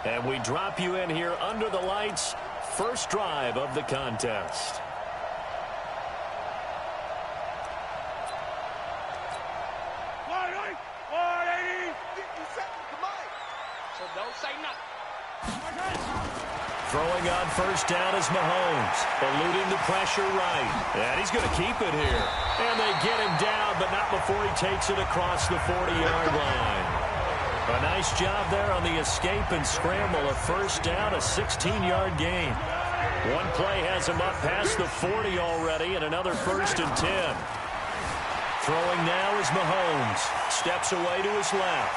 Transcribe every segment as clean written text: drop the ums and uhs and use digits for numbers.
And we drop you in here under the lights. First drive of the contest. Throwing on first down is Mahomes, eluding the pressure right. And he's going to keep it here. And they get him down, but not before he takes it across the 40-yard line. A nice job there on the escape and scramble. A first down, a 16-yard gain. One play has him up past the 40 already, and another 1st and 10. Throwing now is Mahomes. Steps away to his left.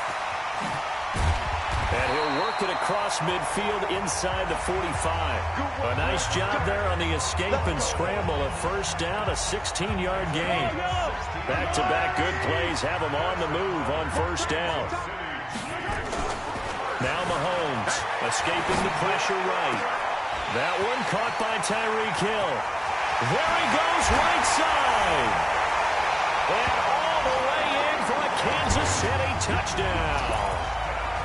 And he'll work it across midfield inside the 45. A nice job there on the escape and scramble. A first down, a 16-yard gain. Back-to-back good plays have him on the move on first down. Now Mahomes escaping the pressure right. That one caught by Tyreek Hill. There he goes right side. And all the way in for a Kansas City touchdown.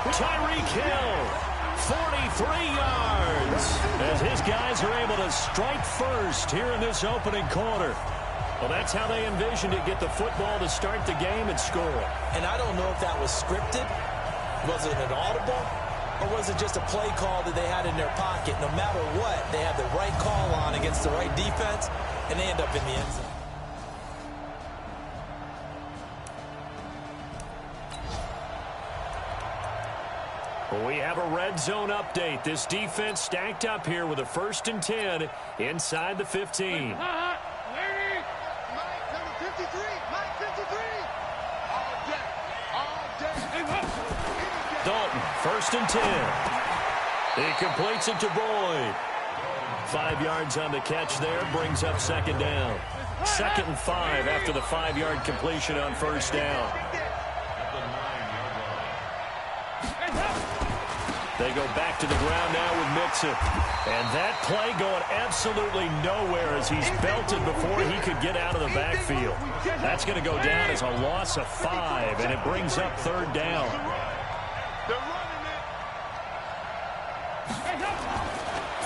Tyreek Hill, 43 yards, as his guys are able to strike first here in this opening quarter. Well, that's how they envisioned it, get the football to start the game and score. And I don't know if that was scripted. Was it an audible? Or was it just a play call that they had in their pocket? No matter what, they had the right call on against the right defense, and they end up in the end zone. We have a red zone update. This defense stacked up here with a 1st and 10 inside the 15. Mike, number 53. Mike, 53. All day. Dalton, 1st and 10. He completes it to Boyd. 5 yards on the catch there, brings up 2nd down. 2nd and 5 after the 5-yard completion on first down. They go back to the ground now with Mixon. And that play going absolutely nowhere as he's belted before he could get out of the backfield. That's going to go down as a loss of 5, and it brings up 3rd down.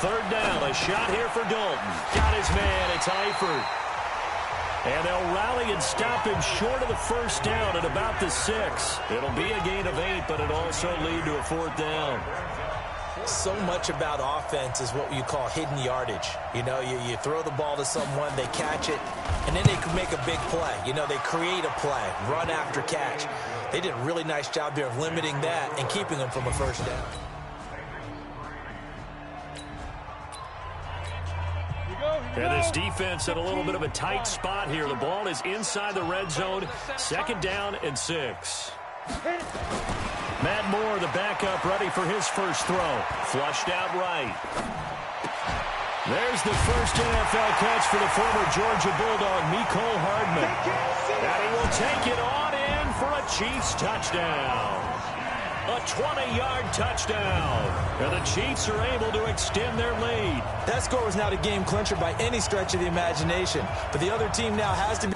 3rd down, a shot here for Dalton. Got his man, it's Eifert. And they'll rally and stop him short of the 1st down at about the 6. It'll be a gain of 8, but it'll also lead to a 4th down. So much about offense is what you call hidden yardage. You know, you throw the ball to someone, they catch it, and then they can make a big play. You know, they create a play, run after catch. They did a really nice job here of limiting that and keeping them from a 1st down. And this defense in a little bit of a tight spot here. The ball is inside the red zone. 2nd down and 6. Matt Moore, the backup, ready for his first throw. Flushed out right. There's the first NFL catch for the former Georgia Bulldog, Mecole Hardman. And he will take it on in for a Chiefs touchdown. A 20-yard touchdown. And the Chiefs are able to extend their lead. That score was not a game clincher by any stretch of the imagination. But the other team now has to be...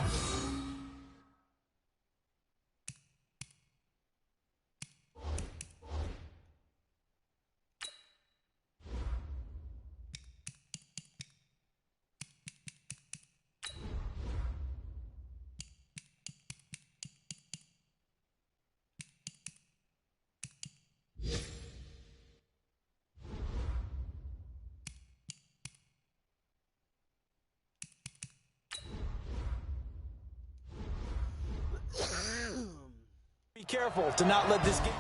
Be careful to not let this game...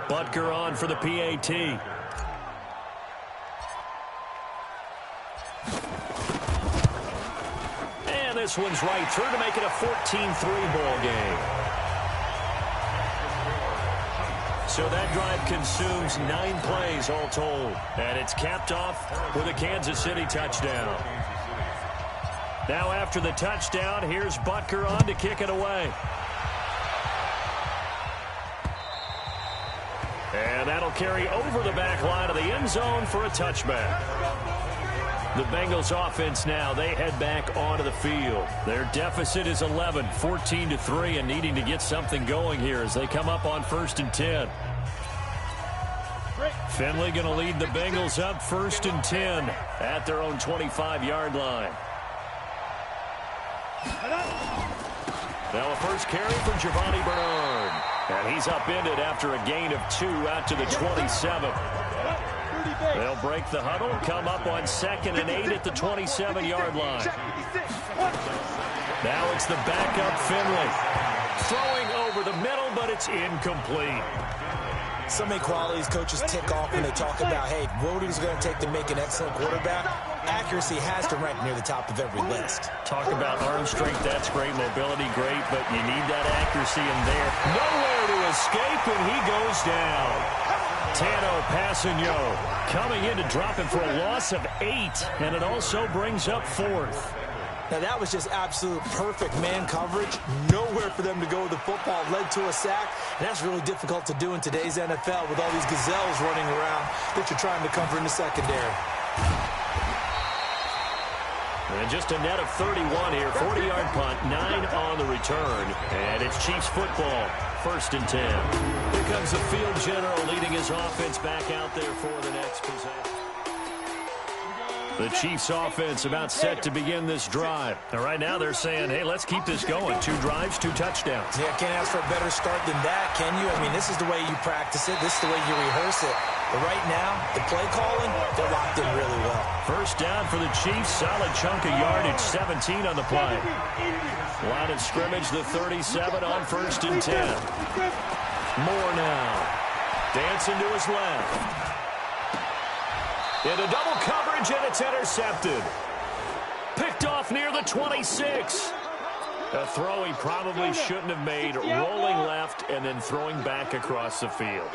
Butker on for the PAT. And this one's right through to make it a 14-3 ball game. So that drive consumes 9 plays all told. And it's capped off with a Kansas City touchdown. Now after the touchdown, here's Butker on to kick it away. And that'll carry over the back line of the end zone for a touchback. The Bengals offense now, they head back onto the field. Their deficit is 11, 14-3, and needing to get something going here as they come up on 1st and 10. Finley going to lead the Bengals up 1st and 10 at their own 25-yard line. Now a first carry for Giovanni Bernard. And he's upended after a gain of 2 out to the 27. They'll break the huddle, come up on 2nd and 8 at the 27-yard line. Now it's the backup Finley. Throwing over the middle, but it's incomplete. So many qualities coaches tick off when they talk about, hey, what is it going to take to make an excellent quarterback? Accuracy has to rank near the top of every list. Talk about arm strength, that's great. Mobility, great, but you need that accuracy in there. Nowhere to escape, and he goes down. Tano Passanio coming in to drop him for a loss of 8, and it also brings up 4th. Now, that was just absolute perfect man coverage. Nowhere for them to go with the football. Led to a sack. And that's really difficult to do in today's NFL with all these gazelles running around that you're trying to cover in the secondary. And just a net of 31 here. 40-yard punt, 9 on the return. And it's Chiefs football, 1st and 10. Here comes the field general leading his offense back out there for the next possession. The Chiefs offense about set to begin this drive. And right now they're saying, hey, let's keep this going. 2 drives, 2 touchdowns. Yeah, can't ask for a better start than that, can you? I mean, this is the way you practice it. This is the way you rehearse it. But right now, the play calling, they're locked in really well. First down for the Chiefs. Solid chunk of yardage, 17 on the play. Line of scrimmage, the 37 on 1st and 10. Moore now. Dancing to his left. Into double coverage, and it's intercepted. Picked off near the 26. A throw he probably shouldn't have made, rolling left and then throwing back across the field.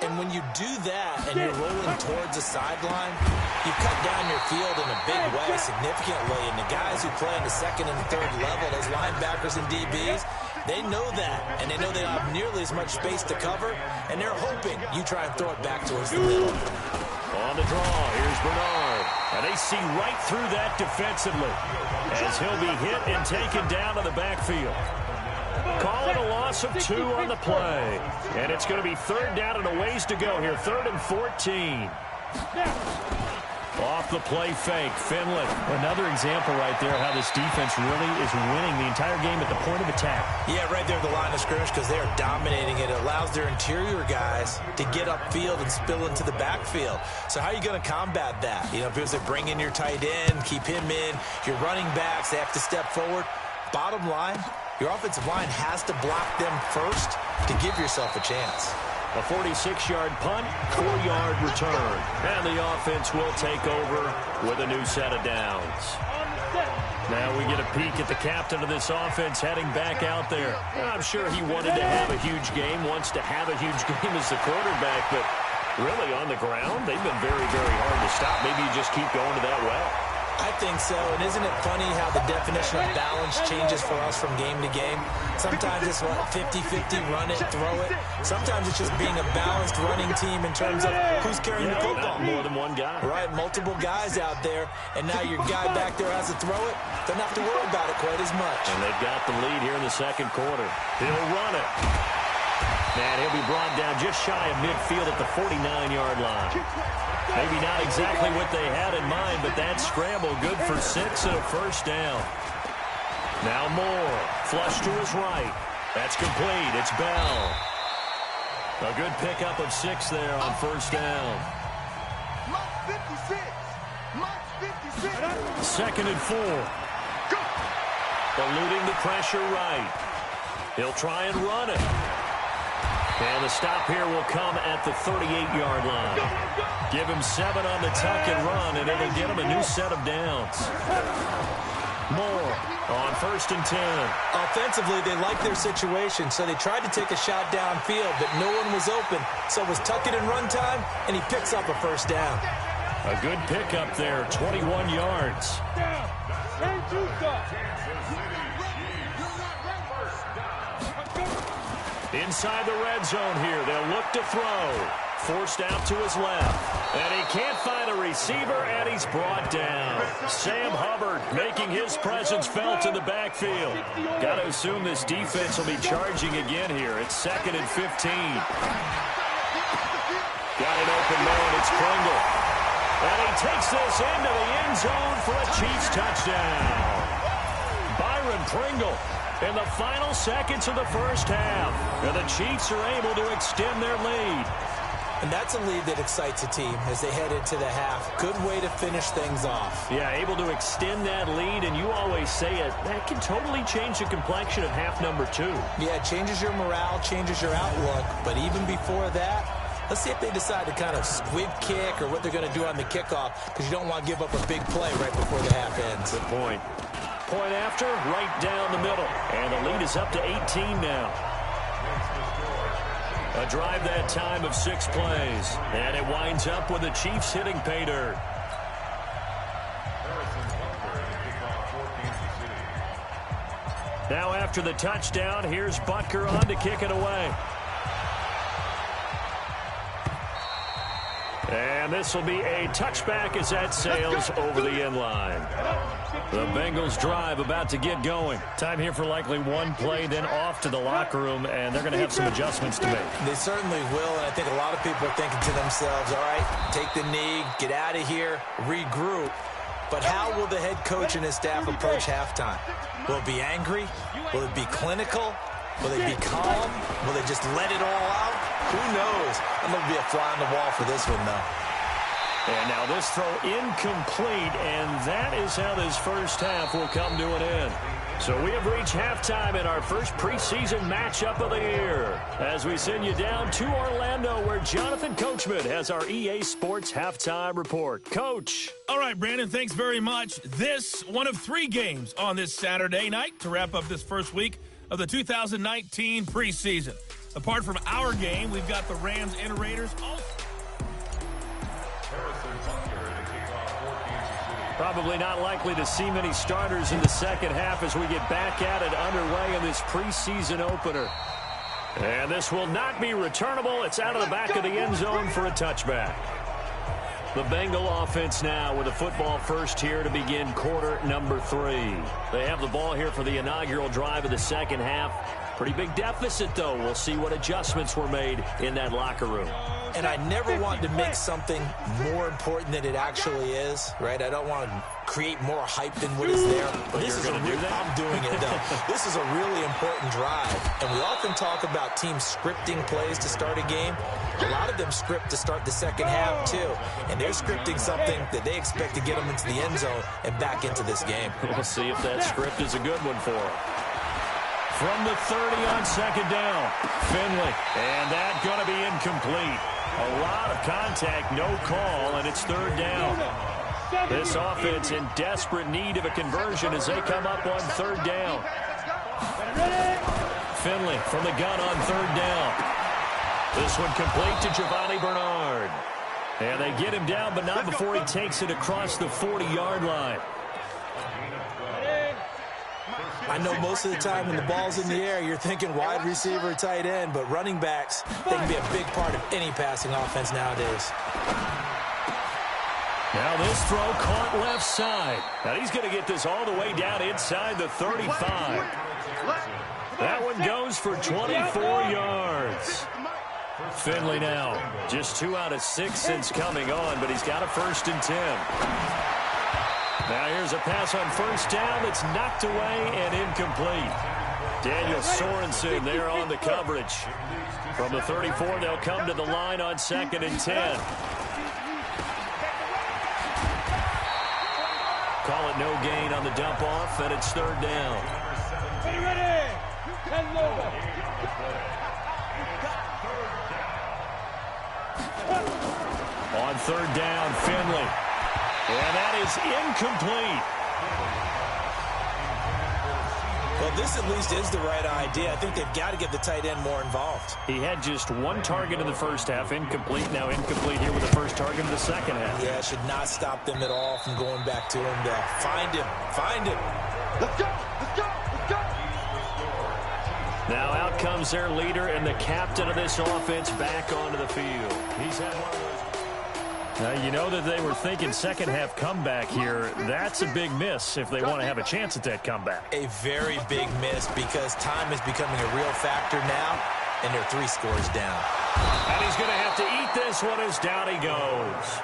And when you do that and you're rolling towards the sideline, you cut down your field in a big way, significantly. And the guys who play in the 2nd and 3rd level, those linebackers and DBs, they know that. And they know they don't have nearly as much space to cover. And they're hoping you try and throw it back towards the middle. On the draw, here's Bernard. And they see right through that defensively as he'll be hit and taken down to the backfield. Calling a loss of 2 on the play. And it's going to be 3rd down and a ways to go here. 3rd and 14. Off the play fake, Finley. Another example right there how this defense really is winning the entire game at the point of attack. Yeah, right there at the line of scrimmage because they are dominating it. It allows their interior guys to get upfield and spill into the backfield. So how are you going to combat that? You know, because they bring in your tight end, keep him in, your running backs, they have to step forward. Bottom line, your offensive line has to block them first to give yourself a chance. A 46-yard punt, 4-yard return. And the offense will take over with a new set of downs. Now we get a peek at the captain of this offense heading back out there. I'm sure he wanted to have a huge game, wants to have a huge game as the quarterback, but really on the ground, they've been very, very hard to stop. Maybe you just keep going to that well. I think so, and isn't it funny how the definition of balance changes for us from game to game? Sometimes it's 50-50, run it, throw it. Sometimes it's just being a balanced running team in terms of who's carrying the football. Not more than one guy. Right, multiple guys out there, and now your guy back there has to throw it. Don't have to worry about it quite as much. And they've got the lead here in the 2nd quarter. He'll run it. And he'll be brought down just shy of midfield at the 49-yard line. Maybe not exactly what they had in mind, but that scramble good for 6 and a first down. Now Moore, flush to his right. That's complete. It's Bell. A good pickup of 6 there on first down. 2nd and 4. Eluding the pressure right. He'll try and run it. And the stop here will come at the 38-yard line. Give him 7 on the tuck and run, and it'll get him a new set of downs. Moore on 1st and 10. Offensively, they like their situation, so they tried to take a shot downfield, but no one was open. So it was tuck it and run time, and he picks up a first down. A good pickup there, 21 yards. Inside the red zone here, they'll look to throw. Forced out to his left. And he can't find a receiver, and he's brought down. Sam Hubbard making his presence felt in the backfield. Got to assume this defense will be charging again here. It's 2nd and 15. Got an open man. It's Pringle. And he takes this into the end zone for a Chiefs touchdown. Byron Pringle in the final seconds of the first half. And the Chiefs are able to extend their lead. And that's a lead that excites a team as they head into the half. Good way to finish things off. Yeah, able to extend that lead, and you always say it, that can totally change the complexion of half number 2. Yeah, it changes your morale, changes your outlook. But even before that, let's see if they decide to kind of squib kick or what they're going to do on the kickoff, because you don't want to give up a big play right before the half ends. Good point. Point after, right down the middle. And the lead is up to 18 now. A drive that time of 6 plays. And it winds up with the Chiefs hitting pay dirt. Now after the touchdown, here's Butker on to kick it away. And this will be a touchback as that sails over the end line. The Bengals drive about to get going. Time here for likely one play, then off to the locker room, and they're going to have some adjustments to make. They certainly will, and I think a lot of people are thinking to themselves, all right, take the knee, get out of here, regroup. But how will the head coach and his staff approach halftime? Will it be angry? Will it be clinical? Will they be calm? Will they just let it all out? Who knows? I'm going to be a fly on the wall for this one, though. And now this throw incomplete, and that is how this first half will come to an end. So we have reached halftime in our first preseason matchup of the year as we send you down to Orlando where Jonathan Coachman has our EA Sports Halftime Report. Coach. All right, Brandon, thanks very much. This one of 3 games on this Saturday night to wrap up this first week of the 2019 preseason. Apart from our game, we've got the Rams and Raiders. Probably not likely to see many starters in the second half as we get back at it underway in this preseason opener. And this will not be returnable. It's out of the back of the end zone for a touchback. The Bengal offense now with a football first here to begin quarter number 3. They have the ball here for the inaugural drive of the second half. Pretty big deficit, though. We'll see what adjustments were made in that locker room. And I never want to make something more important than it actually is, right? I don't want to create more hype than what is there. But this is I'm doing it, though. This is a really important drive. And we often talk about teams scripting plays to start a game. A lot of them script to start the second half, too. And they're scripting something that they expect to get them into the end zone and back into this game. We'll see if that script is a good one for them. From the 30 on second down, Finley. And that going to be incomplete. A lot of contact, no call, and it's third down. This offense in desperate need of a conversion as they come up on third down. Finley from the gun on third down. This one complete to Giovanni Bernard. And they get him down, but not before he takes it across the 40-yard line. I know most of the time when the ball's in the air, you're thinking wide receiver, tight end, but running backs, they can be a big part of any passing offense nowadays. Now this throw caught left side. Now he's going to get this all the way down inside the 35. That one goes for 24 yards. Finley now, just 2 out of 6 since coming on, but he's got a 1st and 10. Now here's a pass on first down that's knocked away and incomplete. Daniel Sorensen there on the coverage. From the 34, they'll come to the line on 2nd and 10. Call it no gain on the dump off, and it's third down. On third down, Finley. And that is incomplete. Well, this at least is the right idea. I think they've got to get the tight end more involved. He had just 1 target in the first half, incomplete. Now incomplete here with the first target in the second half. Yeah, it should not stop them at all from going back to him to find him. Find him. Let's go! Let's go! Let's go! Now out comes their leader and the captain of this offense back onto the field. He's had one of those. You know that they were thinking second-half comeback here. That's a big miss if they want to have a chance at that comeback. A very big miss because time is becoming a real factor now, and they're 3 scores down. And he's going to have to eat this one as down he goes.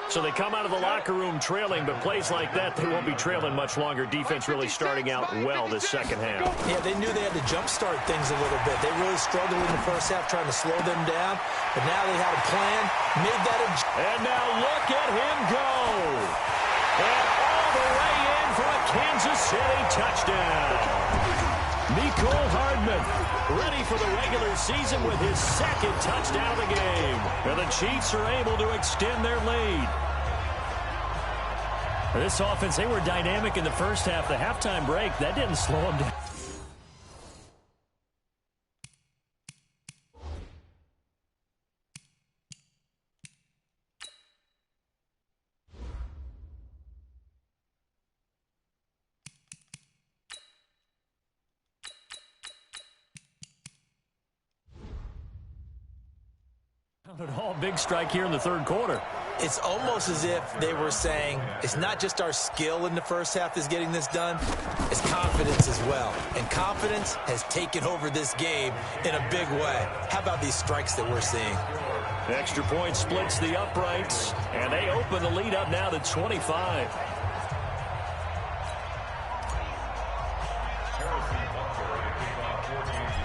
So they come out of the locker room trailing, but plays like that, they won't be trailing much longer. Defense really starting out well this second half. Yeah, they knew they had to jumpstart things a little bit. They really struggled in the first half trying to slow them down, but now they had a plan, made that and now look at him go. And all the way in for a Kansas City touchdown. Mecole Hardman ready for the regular season with his second touchdown of the game. And the Chiefs are able to extend their lead. This offense, they were dynamic in the first half. The halftime break, that didn't slow them down. All big strike here in the third quarter. It's almost as if they were saying, it's not just our skill in the first half that's getting this done, it's confidence as well. And confidence has taken over this game in a big way. How about these strikes that we're seeing? The extra point splits the uprights, and they open the lead up now to 25.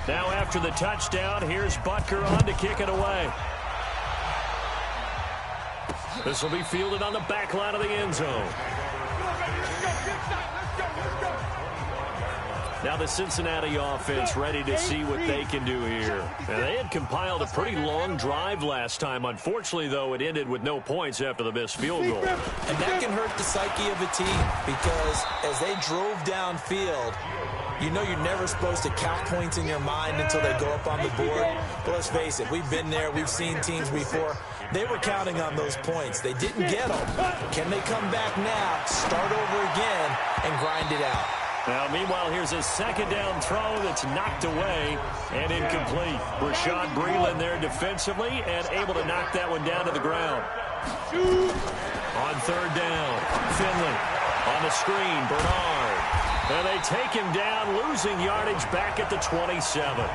Now after the touchdown, here's Butker on to kick it away. This will be fielded on the back line of the end zone. Now the Cincinnati offense ready to see what they can do here. And they had compiled a pretty long drive last time. Unfortunately, though, it ended with no points after the missed field goal. And that can hurt the psyche of a team because as they drove downfield, you know you're never supposed to count points in your mind until they go up on the board. But let's face it, we've been there. We've seen teams before. They were counting on those points. They didn't get them. Can they come back now, start over again, and grind it out? Now, meanwhile, here's a second down throw that's knocked away and incomplete. Rashad Breeland there defensively and able to knock that one down to the ground. On third down, Finley on the screen, Bernard. And they take him down, losing yardage back at the 27.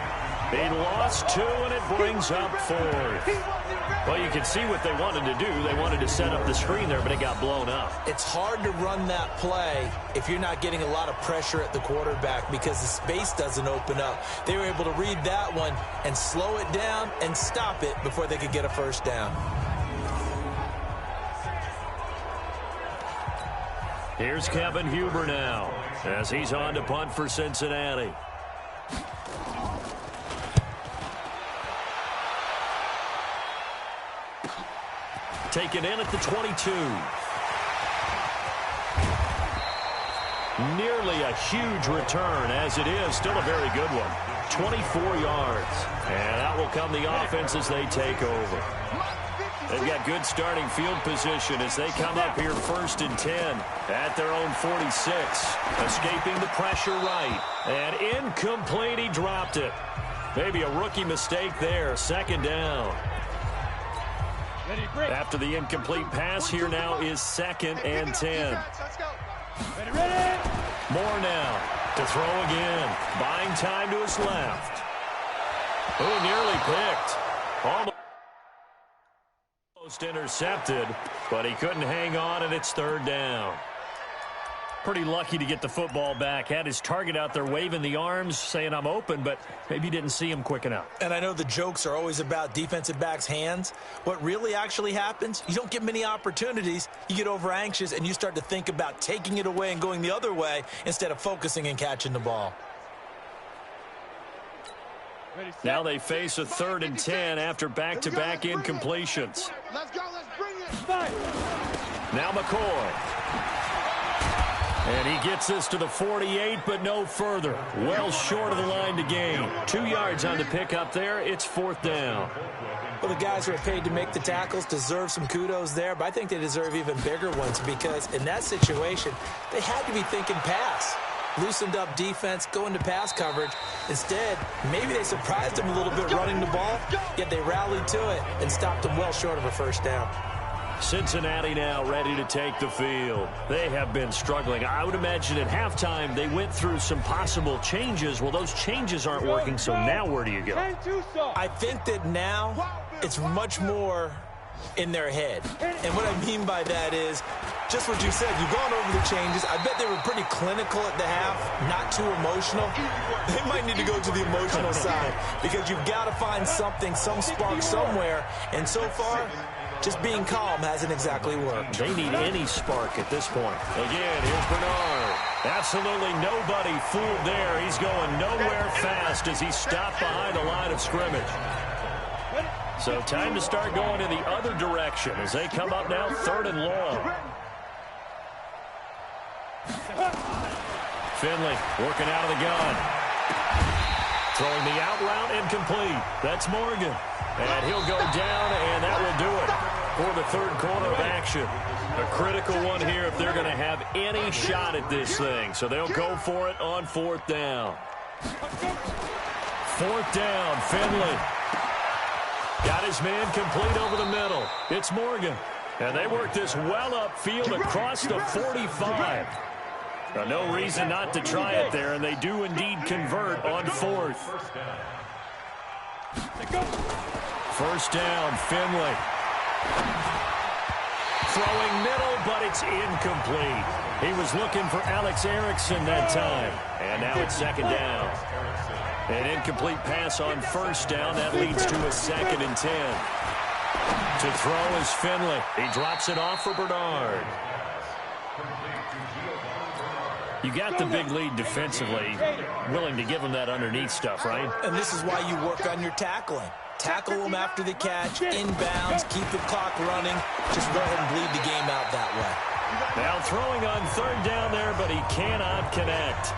He lost 2, and it brings up 4th. Well, you can see what they wanted to do. They wanted to set up the screen there, but it got blown up. It's hard to run that play if you're not getting a lot of pressure at the quarterback because the space doesn't open up. They were able to read that one and slow it down and stop it before they could get a first down. Here's Kevin Huber now as he's on to punt for Cincinnati. Taken in at the 22. Nearly a huge return, as it is. Still a very good one. 24 yards. And out will come the offense as they take over. They've got good starting field position as they come up here 1st and 10 at their own 46. Escaping the pressure right. And incomplete, he dropped it. Maybe a rookie mistake there. 2nd down. After the incomplete pass, here now is 2nd and 10. Moore now to throw again. Buying time to his left. Oh, nearly picked. Almost intercepted, but he couldn't hang on, and it's 3rd down. Pretty lucky to get the football back. Had his target out there waving the arms, saying I'm open, but maybe didn't see him quick enough. And I know the jokes are always about defensive backs' hands. What really actually happens, you don't get many opportunities. You get over anxious, and you start to think about taking it away and going the other way instead of focusing and catching the ball. Now they face a 3rd and 10 after back-to-back incompletions. Let's go, let's bring it. Now McCoy. And he gets this to the 48, but no further. Well short of the line to gain. 2 yards on the pickup there. It's 4th down. Well, the guys who are paid to make the tackles deserve some kudos there, but I think they deserve even bigger ones because in that situation, they had to be thinking pass. loosened up defense, go into pass coverage. Instead, maybe they surprised him a little bit running the ball, yet they rallied to it and stopped him well short of a first down. Cincinnati now ready to take the field. They have been struggling. I would imagine at halftime they went through some possible changes. Well, those changes aren't working, so now where do you go? I think that now it's much more in their head. And what I mean by that is just what you said. You've gone over the changes. I bet they were pretty clinical at the half, not too emotional. They might need to go to the emotional side because you've got to find something, some spark somewhere. And so far, just being calm hasn't exactly worked. They need any spark at this point. Again, here's Bernard. Absolutely nobody fooled there. He's going nowhere fast as he stopped behind the line of scrimmage. So time to start going in the other direction as they come up now 3rd and long. Finley working out of the gun. Throwing the out route incomplete. That's Morgan. And he'll go down, and that will do it for the 3rd quarter of action. A critical one here if they're going to have any shot at this thing. So they'll go for it on 4th down. 4th down, Finley. Got his man complete over the middle. It's Morgan. And they work this well upfield across the 45. Now, no reason not to try it there, and they do indeed convert on 4th. 1st down, Finley. Throwing middle, but it's incomplete. He was looking for Alex Erickson that time. And now it's 2nd down. An incomplete pass on 1st down. That leads to a 2nd and 10. To throw is Finley. He drops it off for Bernard. You got the big lead defensively, willing to give them that underneath stuff, right? And this is why you work on your tackling. Tackle them after the catch, inbounds, keep the clock running. Just go ahead and bleed the game out that way. Now throwing on 3rd down there, but he cannot connect.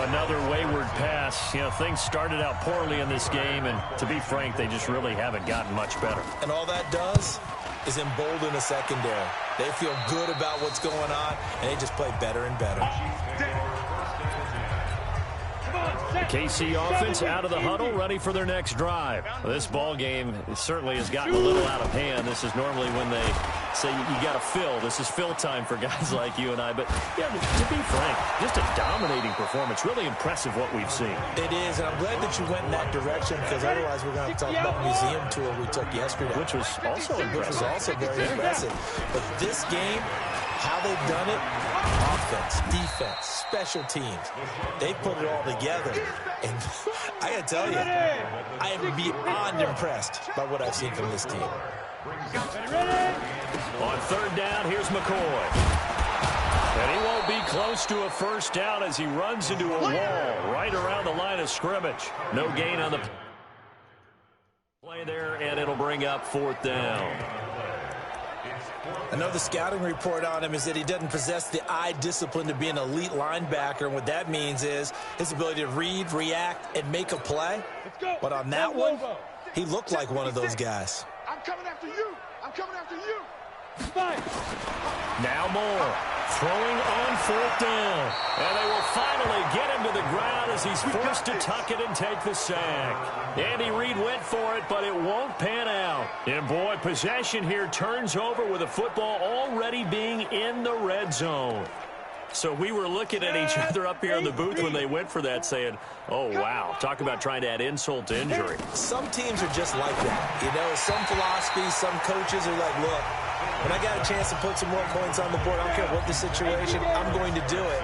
Another wayward pass. You know, things started out poorly in this game, and to be frank, they just really haven't gotten much better. And all that does is embolden a secondary. They feel good about what's going on, and they just play better and better. The KC offense out of the huddle, ready for their next drive. Well, this ball game certainly has gotten a little out of hand. This is normally when they say you got to fill. This is fill time for guys like you and I. But, yeah, to be frank, just a dominating performance. Really impressive what we've seen. It is, and I'm glad that you went in that direction because otherwise we're going to talk about the museum tour we took yesterday. Which was also impressive. Which was also very impressive. But this game, how they've done it, offense, defense, special teams, they put it all together. And I got to tell you, I am beyond impressed by what I've seen from this team. On 3rd down, here's McCoy. And he won't be close to a 1st down as he runs into a wall right around the line of scrimmage. No gain on the play there, and it'll bring up 4th down. I know the scouting report on him is that he doesn't possess the eye discipline to be an elite linebacker. And what that means is his ability to read, react, and make a play. But on that one, he looked like one of those guys. I'm coming after you. I'm coming after you. Now Moore throwing on 4th down. And they will finally get him to the ground as he's forced to tuck it and take the sack. Andy Reid went for it, but it won't pan out. And boy, possession here turns over with the football already being in the red zone. So we were looking at each other up here in the booth when they went for that saying, oh, wow, talk about trying to add insult to injury. Some teams are just like that. You know, some philosophies, some coaches are like, look, when I got a chance to put some more points on the board, I don't care what the situation, I'm going to do it.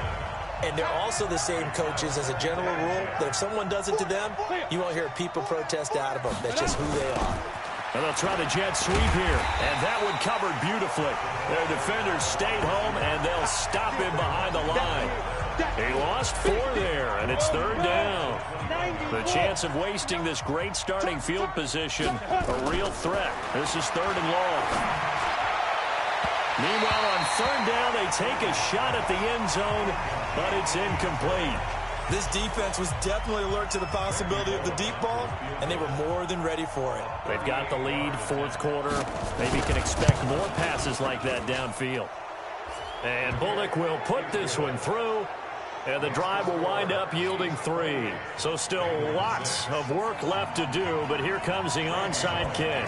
And they're also the same coaches as a general rule that if someone does it to them, you won't hear people protest out of them. That's just who they are. And they'll try the jet sweep here. And that one covered beautifully. Their defenders stayed home, and they'll stop him behind the line. He lost 4 there, and it's 3rd down. The chance of wasting this great starting field position, a real threat. This is 3rd and long. Meanwhile, on 3rd down, they take a shot at the end zone, but it's incomplete. This defense was definitely alert to the possibility of the deep ball, and they were more than ready for it. They've got the lead, 4th quarter. Maybe can expect more passes like that downfield. And Bullock will put this one through. And the drive will wind up yielding 3. So still lots of work left to do, but here comes the onside kick.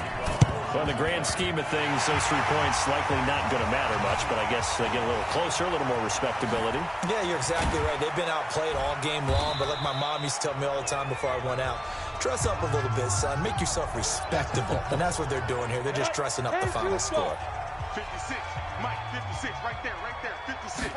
Well, in the grand scheme of things, those 3 points likely not going to matter much, but I guess they get a little closer, a little more respectability. Yeah, you're exactly right. They've been outplayed all game long, but like my mom used to tell me all the time before I went out, dress up a little bit, son. Make yourself respectable. And that's what they're doing here. They're just dressing up the final score. 56, Mike, 56, right there, 56.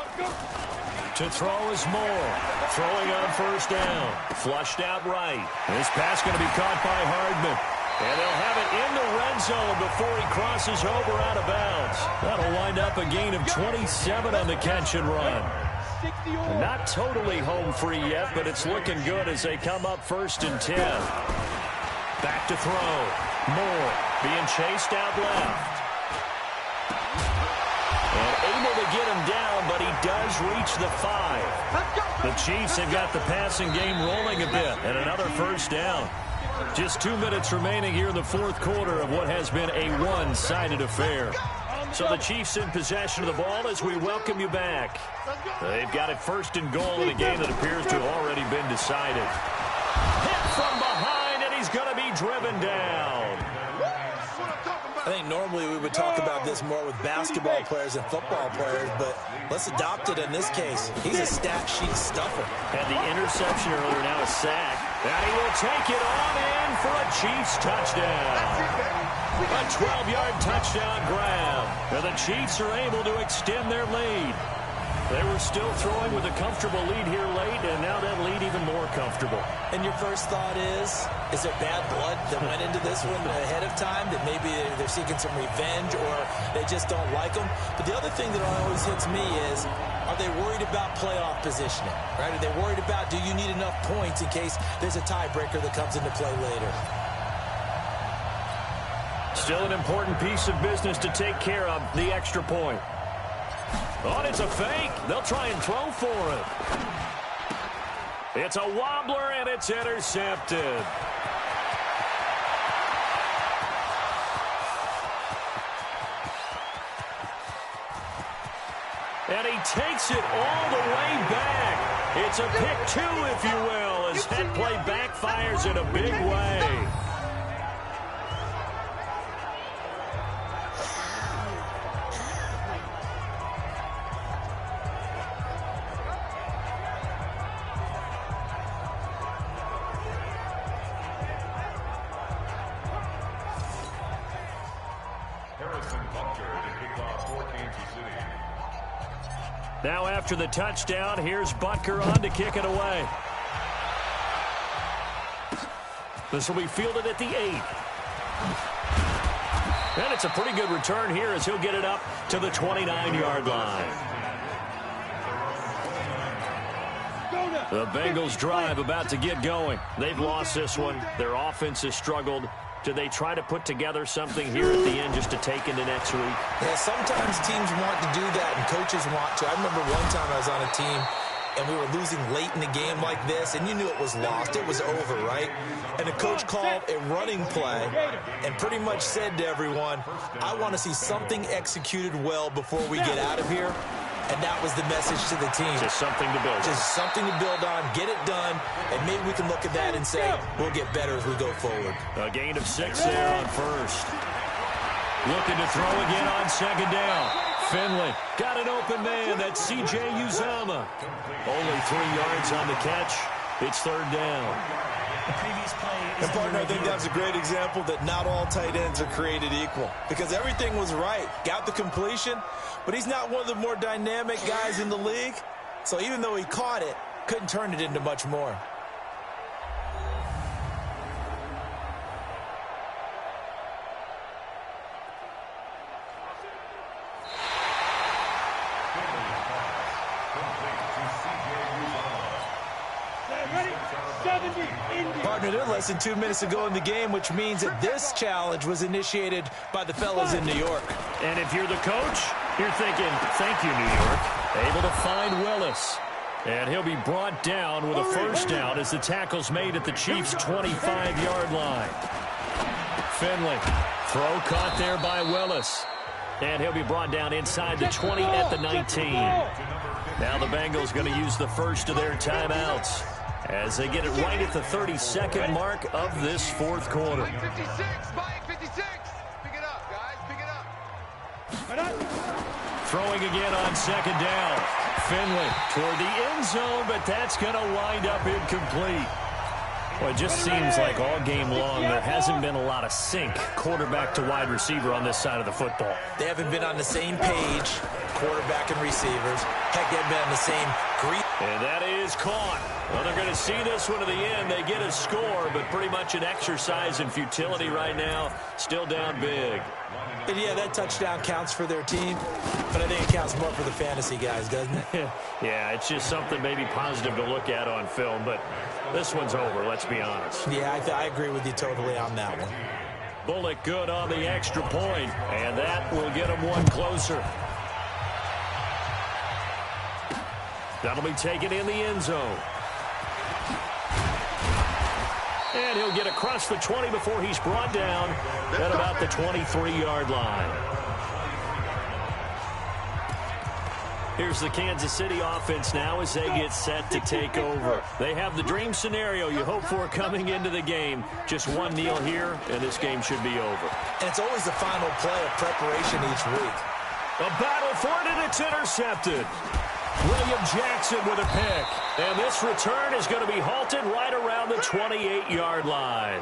To throw is Moore. Throwing on first down. Flushed out right. This pass going to be caught by Hardman. And they'll have it in the red zone before he crosses over out of bounds. That'll wind up a gain of 27 on the catch and run. Not totally home free yet, but it's looking good as they come up 1st and 10. Back to throw. Moore being chased out left. And able to get him down, but he does reach the 5. The Chiefs have got the passing game rolling a bit, and another first down. Just 2 minutes remaining here in the 4th quarter of what has been a one-sided affair. So the Chiefs in possession of the ball as we welcome you back. They've got it 1st and goal in a game that appears to have already been decided. Hit from behind, and he's going to be driven down. I think normally we would talk about this more with basketball players and football players, but let's adopt it in this case. He's a stat sheet stuffer. Had the interception earlier, now a sack. And he will take it on in for a Chiefs touchdown. A 12-yard touchdown grab. And the Chiefs are able to extend their lead. They were still throwing with a comfortable lead here late, and now that lead even more comfortable. And your first thought is there bad blood that went into this one ahead of time, that maybe they're seeking some revenge or they just don't like them? But the other thing that always hits me is, are they worried about playoff positioning? Right? Are they worried about, do you need enough points in case there's a tiebreaker that comes into play later? Still an important piece of business to take care of, the extra point. Oh, and it's a fake. They'll try and throw for it. It's a wobbler, and it's intercepted. And he takes it all the way back. It's a pick 2, if you will, as that play backfires in a big way. Now after the touchdown, here's Butker on to kick it away. This will be fielded at the 8. And it's a pretty good return here as he'll get it up to the 29-yard line. The Bengals drive about to get going. They've lost this one. Their offense has struggled. Do they try to put together something here at the end just to take into next week? Yeah, sometimes teams want to do that and coaches want to. I remember one time I was on a team and we were losing late in the game like this, and you knew it was lost. It was over, right? And the coach called a running play and pretty much said to everyone, I want to see something executed well before we get out of here. And that was the message to the team. Just something to build on. Just something to build on, get it done, and maybe we can look at that and say, we'll get better as we go forward. A gain of 6 there on first. Looking to throw again on second down. Finley got an open man. That's C.J. Uzomah. Only 3 yards on the catch. It's third down. And, partner, I think that's a great example that not all tight ends are created equal. Because everything was right. Got the completion, but he's not one of the more dynamic guys in the league. So even though he caught it, couldn't turn it into much more. Partner, they're less than 2 minutes ago in the game, which means that this challenge was initiated by the fellas in New York. And if you're the coach, you're thinking, thank you, New York. Able to find Willis. And he'll be brought down with a first down as the tackle's made at the Chiefs' 25-yard line. Finley, throw caught there by Willis. And he'll be brought down inside the 20 at the 19. Now the Bengals going to use the first of their timeouts as they get it right at the 32nd mark of this fourth quarter. Mike 56, Mike 56. Pick it up, guys, pick it up. Throwing again on second down. Finley toward the end zone, but that's going to wind up incomplete. Well, it just seems like all game long there hasn't been a lot of sync quarterback to wide receiver on this side of the football. They haven't been on the same page, quarterback and receivers. Heck, they've been on the same grease. And that is caught. Well, they're going to see this one to the end. They get a score, but pretty much an exercise in futility right now. Still down big. And yeah, that touchdown counts for their team, but I think it counts more for the fantasy guys, doesn't it? Yeah, it's just something maybe positive to look at on film, but this one's over, let's be honest. Yeah, I agree with you totally on that one. Bullock good on the extra point, and that will get him one closer. That'll be taken in the end zone. And he'll get across the 20 before he's brought down at about the 23-yard line. Here's the Kansas City offense now as they get set to take over. They have the dream scenario you hope for coming into the game. Just one kneel here, and this game should be over. And it's always the final play of preparation each week. A battle for it, and it's intercepted. William Jackson with a pick. And this return is going to be halted right around the 28-yard line.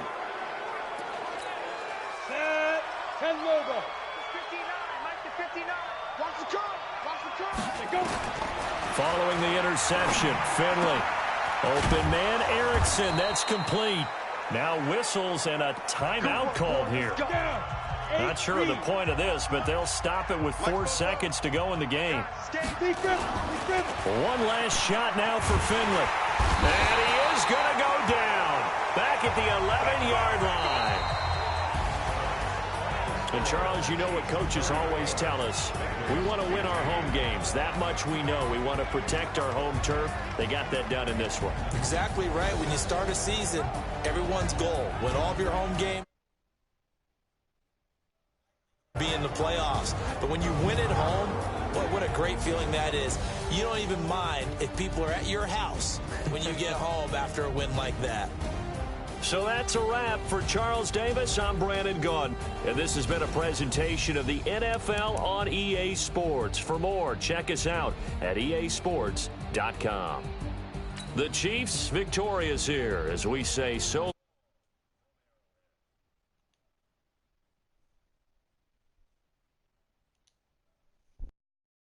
Set, 10 logo. 59, Mike to 59. Watch the curl, watch the curl. Go. Following the interception, Finley. Open man, Erickson. That's complete. Now whistles and a timeout called here. Not sure of the point of this, but they'll stop it with 4 seconds to go in the game. One last shot now for Finley. And he is going to go down. Back at the 11-yard line. And, Charles, you know what coaches always tell us. We want to win our home games. That much we know. We want to protect our home turf. They got that done in this one. Exactly right. When you start a season, everyone's goal, win all of your home games, be in the playoffs. But when you win at home, what a great feeling that is. You don't even mind if people are at your house when you get home after a win like that. So that's a wrap for Charles Davis. I'm Brandon Gaudin, and this has been a presentation of the NFL on EA Sports. For more, check us out at easports.com. The Chiefs victorious here as we say so.